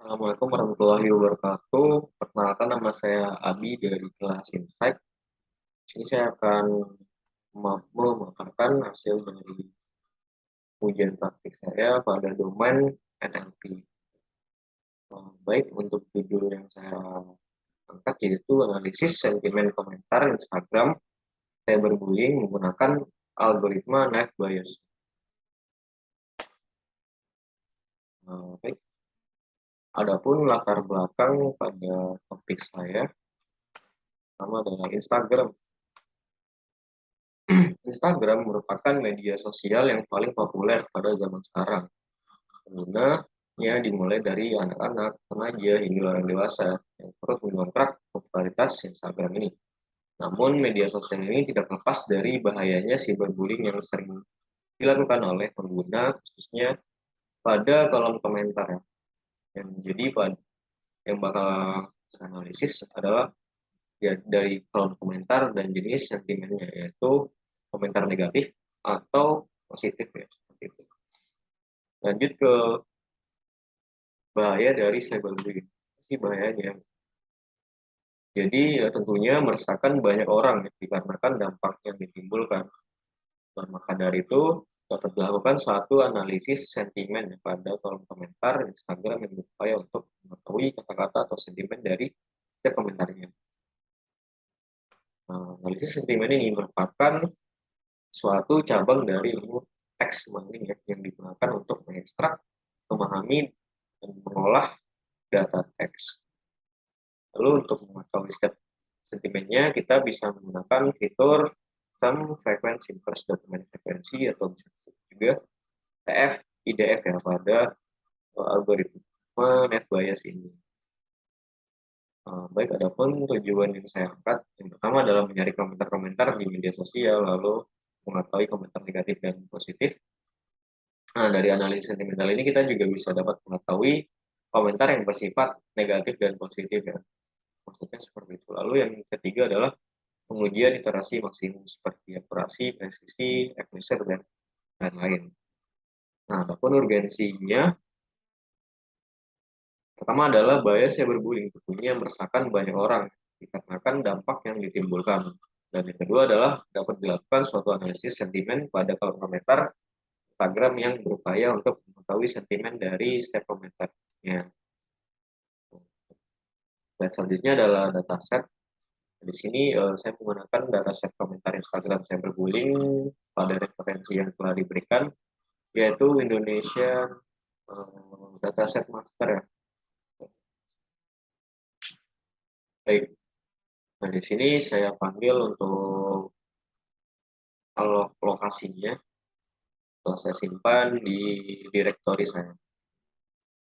Assalamualaikum warahmatullahi wabarakatuh. Perkenalkan, nama saya Abi dari kelas Insight. Ini saya akan memaparkan hasil dari ujian praktik saya pada domain NLP. Baik, untuk judul yang saya angkat yaitu analisis sentimen komentar Instagram cyberbullying menggunakan algoritma net bias. Baik, adapun latar belakang pada topik saya sama dengan Instagram. Instagram merupakan media sosial yang paling populer pada zaman sekarang. Penggunanya dimulai dari anak-anak, remaja, hingga orang dewasa yang terus mendongkrak popularitas Instagram ini. Namun, media sosial ini tidak lepas dari bahayanya cyberbullying yang sering dilakukan oleh pengguna, khususnya pada kolom komentar. Yang jadi yang bakal saya analisis adalah ya, dari kolom komentar dan jenis sentimennya, yaitu komentar negatif atau positif ya, seperti itu. Lanjut ke bahaya dari cyberbullying. Ini bahayanya. Jadi ya, tentunya meresahkan banyak orang ya, dikarenakan dampak yang ditimbulkan. Dan maka dari itu dapat dilakukan suatu analisis sentimen ya, pada kolom komentar Instagram yang berupaya untuk mengetahui kata-kata atau sentimen dari setiap komentarnya. Nah, analisis sentimen ini merupakan suatu cabang dari ilmu teks mining ya, yang digunakan untuk mengekstrak, memahami, dan mengolah data teks. Lalu untuk mengetahui setiap sentimennya, kita bisa menggunakan fitur sum frequency inverse document frekuensi atau bisa juga TF IDF ya pada algoritma net bias ini. Baik, adapun tujuan yang saya angkat, yang pertama adalah mencari komentar-komentar di media sosial, lalu mengetahui komentar negatif dan positif. Nah, dari analisis sentimental ini kita juga bisa dapat mengetahui komentar yang bersifat negatif dan positif ya. Maksudnya seperti itu. Lalu yang ketiga adalah pengujian iterasi maksimum seperti akurasi, presisi, accuracy, dan lain-lain. Nah, adapun urgensinya, pertama adalah bahaya cyberbullying, tentunya meresahkan banyak orang dikarenakan dampak yang ditimbulkan. Dan yang kedua adalah dapat dilakukan suatu analisis sentimen pada kolom komentar Instagram yang berupaya untuk mengetahui sentimen dari setiap komentarnya. Dan selanjutnya adalah dataset. Di sini saya menggunakan dataset komentar Instagram cyberbullying pada referensi yang telah diberikan, yaitu Indonesia dataset master ya. Baik, nah di sini saya panggil untuk lokasinya, setelah saya simpan di direktori saya.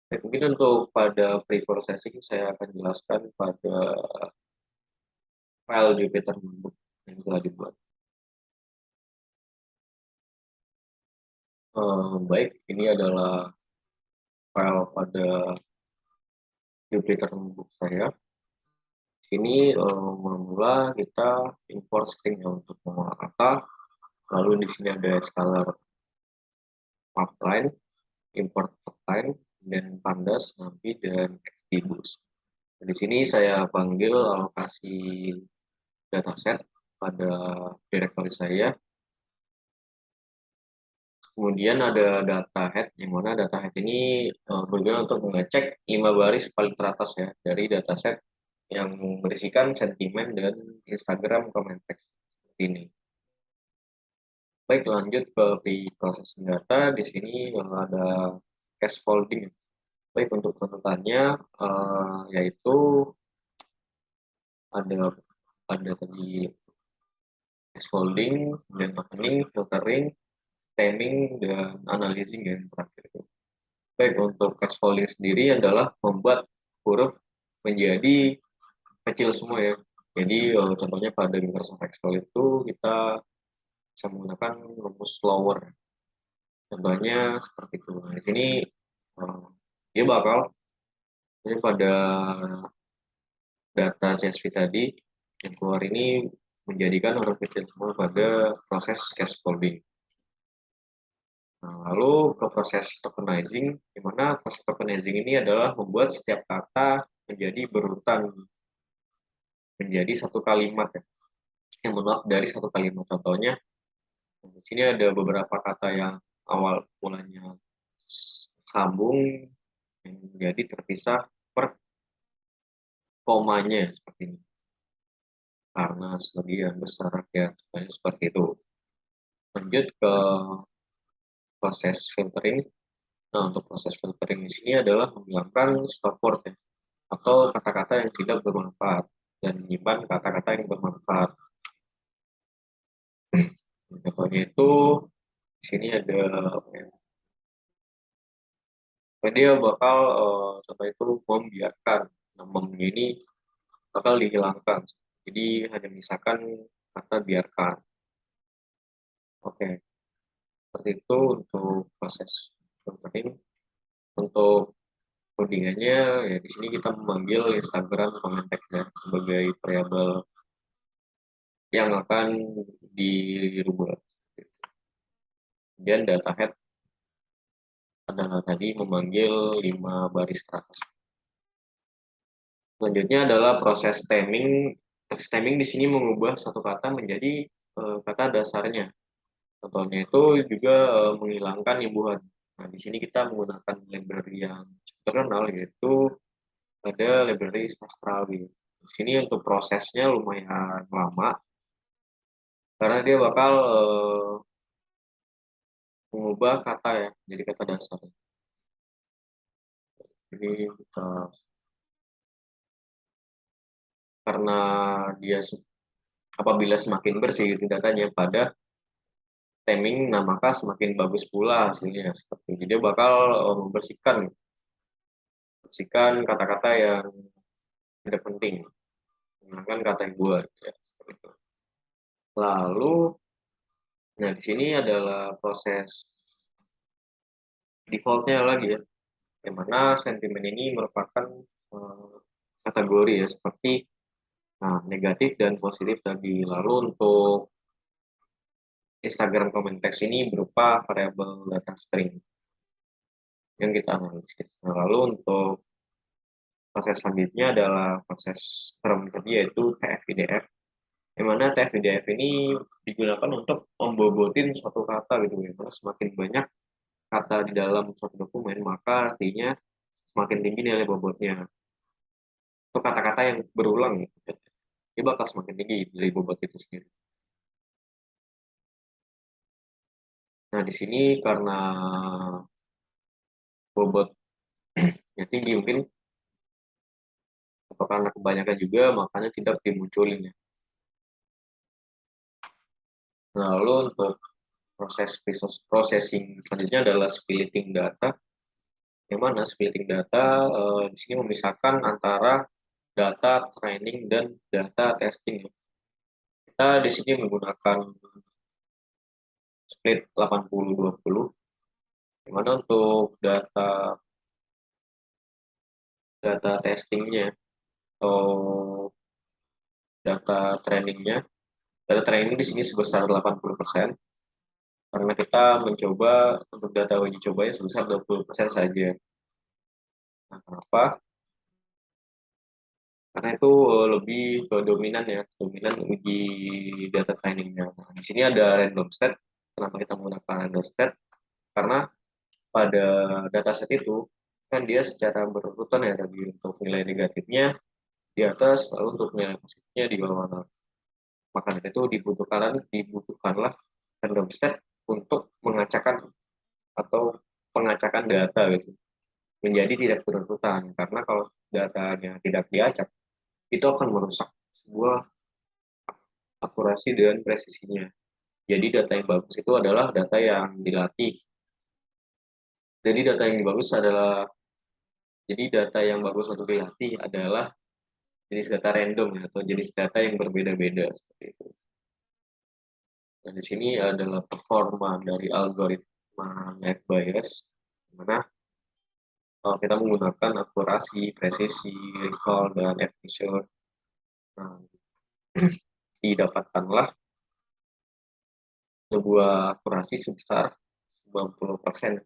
Baik, mungkin untuk pada pre-processing saya akan jelaskan pada file Jupyter Notebook yang telah dibuat. Baik, ini adalah file pada Jupyter Notebook saya. Sini mula-mula kita import string ya untuk mengolah kata, lalu di sini ada scalar line, import line, dan pandas, navi, dan xdbus. Di sini saya panggil alokasi dataset pada directory saya. Kemudian ada data head, yang mana data head ini berguna untuk mengecek 5 baris paling teratas ya dari dataset yang berisikan sentimen dan Instagram comment text seperti ini. Baik, lanjut ke pre-processing data. Di sini ada cache folding. Baik, untuk penutannya yaitu ada tadi cache folding, dan opening, filtering, stemming, dan analyzing yang terakhir itu. Baik, untuk cache folding sendiri adalah membuat huruf menjadi kecil semua ya. Jadi contohnya pada Microsoft Excel itu kita bisa menggunakan rumus lower. Contohnya seperti itu. Nah, di sini dia bakal ini pada data CSV tadi yang keluar ini menjadikan huruf kecil semua pada proses cache folding. Nah, lalu ke proses tokenizing, di mana proses tokenizing ini adalah membuat setiap kata menjadi berurutan menjadi satu kalimat ya. Yang menolak dari satu kalimat. Contohnya, di sini ada beberapa kata yang awal mulanya sambung yang menjadi terpisah per komanya seperti ini. Karena sebagian besar rakyat seperti itu. Lanjut ke proses filtering. Nah, untuk proses filtering di sini adalah menghilangkan stop word ya, atau kata-kata yang tidak bermanfaat dan menyimpan kata-kata yang bermanfaat. Contohnya itu di sini ada dia bakal contoh itu membiarkan, nah, ini bakal dihilangkan. Jadi hanya misalkan kata biarkan. Oke, seperti itu untuk proses filtering. Untuk codingannya ya di sini kita memanggil Instagram comment tag sebagai variabel yang akan dirubah. Kemudian data head adalah tadi memanggil 5 baris teratas. Selanjutnya adalah proses stemming. Stemming di sini mengubah satu kata menjadi kata dasarnya. Contohnya itu juga menghilangkan imbuhan. Nah, di sini kita menggunakan library yang terkenal yaitu ada library sastrawi. Di sini untuk prosesnya lumayan lama karena dia bakal mengubah kata ya jadi kata dasar. Jadi karena dia apabila semakin bersih itu datanya pada stemming, nah maka semakin bagus pula hasilnya seperti itu. Jadi bakal membersihkan kata-kata yang tidak penting, menggunakan kata yang buat ya, seperti itu. Lalu, nah di sini adalah proses defaultnya lagi ya, yang mana sentimen ini merupakan kategori ya seperti negatif dan positif tadi. Lalu untuk Instagram comment text ini berupa variabel data string yang kita analisis. Nah, lalu untuk proses selanjutnya adalah proses term tadi yaitu TF-IDF, yang mana TF-IDF ini digunakan untuk membobotin suatu kata gitu ya. Karena semakin banyak kata di dalam suatu dokumen, maka artinya semakin tinggi nilai bobotnya. Untuk kata-kata yang berulang gitu, dia bakal semakin tinggi nilai bobot itu sendiri. Nah, di sini karena bobotnya tinggi mungkin atau karena kebanyakan juga makanya tidak dimunculin ya. Nah, lalu untuk proses processing selanjutnya adalah splitting data, yang mana splitting data di sini memisahkan antara data training dan data testing. Kita di sini menggunakan split 80-20, di mana untuk data testingnya atau data training di sini sebesar 80%, karena kita mencoba untuk data uji cobanya sebesar 20% saja. Nah, kenapa? Karena itu lebih ke dominan ya, dominan uji data trainingnya. Nah, di sini ada random state. Kenapa kita menggunakan random state? Karena pada dataset itu kan dia secara berurutan ya tadi untuk nilai negatifnya di atas, lalu untuk nilai positifnya di bawah. Maka itu dibutuhkanlah random state untuk mengacakkan atau pengacakan data gitu menjadi tidak berurutan, karena kalau datanya tidak diacak itu akan merusak sebuah akurasi dan presisinya. Jadi data yang bagus itu adalah data yang dilatih. Jadi data yang bagus adalah jadi data yang bagus untuk dilatih adalah jenis data random ya, atau jenis data yang berbeda-beda seperti itu. Dan di sini adalah performa dari algoritma net bias, mana kita menggunakan akurasi, presisi, recall, dan efficient. Nah, didapatkanlah sebuah akurasi sebesar 90%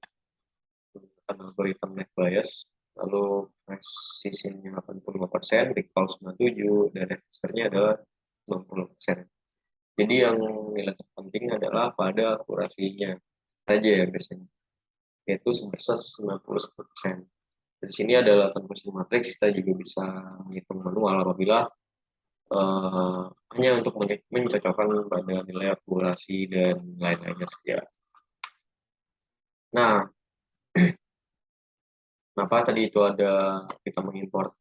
algoritma net bias, lalu precision-nya 85%, recall 97, dan efficiency-nya adalah 90%. Jadi yang nilai terpenting adalah pada akurasinya saja ya biasanya, yaitu sebesar 90%. Di sini adalah conversion matrix, kita juga bisa menghitung manual apabila hanya untuk mencocokkan pada nilai akurasi dan lain-lainnya saja. Nah, kenapa tadi itu ada kita mengimport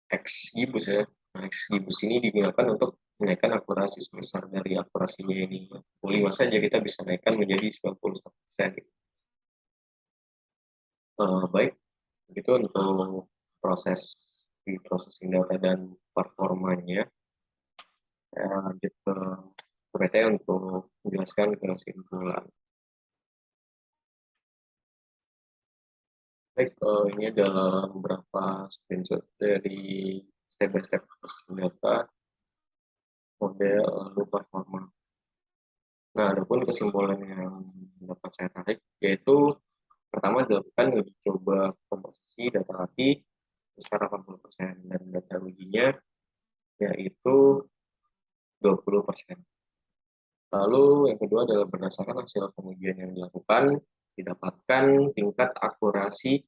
XGBoost ya. Nah, XGBoost ini digunakan untuk menaikkan akurasi sebesar dari akurasinya ini 65 saja kita bisa naikkan menjadi 91%. Baik, itu untuk proses di processing data dan performanya. Saya lanjut ke PPT untuk menjelaskan kesimpulan. Baik, ini adalah beberapa screenshot dari step by step processing data, model, lalu performa. Nah, adapun kesimpulan yang dapat saya tarik, yaitu pertama dilakukan uji coba komposisi data API secara 80% dan data ujinya yaitu 20%. Lalu yang kedua adalah berdasarkan hasil pengujian yang dilakukan, didapatkan tingkat akurasi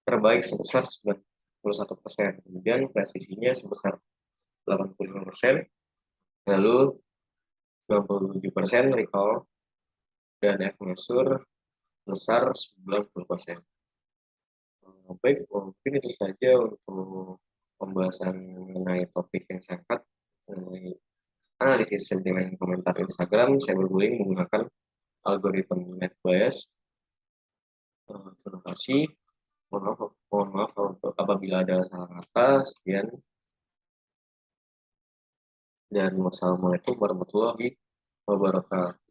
terbaik sebesar 91%, kemudian presisinya sebesar 85%, lalu 97% recall, dan F-measure sebesar 90%. Baik, mungkin itu saja untuk pembahasan mengenai topik yang singkat mengenai analisis sentimen komentar Instagram cyberbullying menggunakan algoritma net bias. Terima kasih. Mohon maaf apabila ada salah kata. Sekian. Dan wassalamualaikum warahmatullahi wabarakatuh.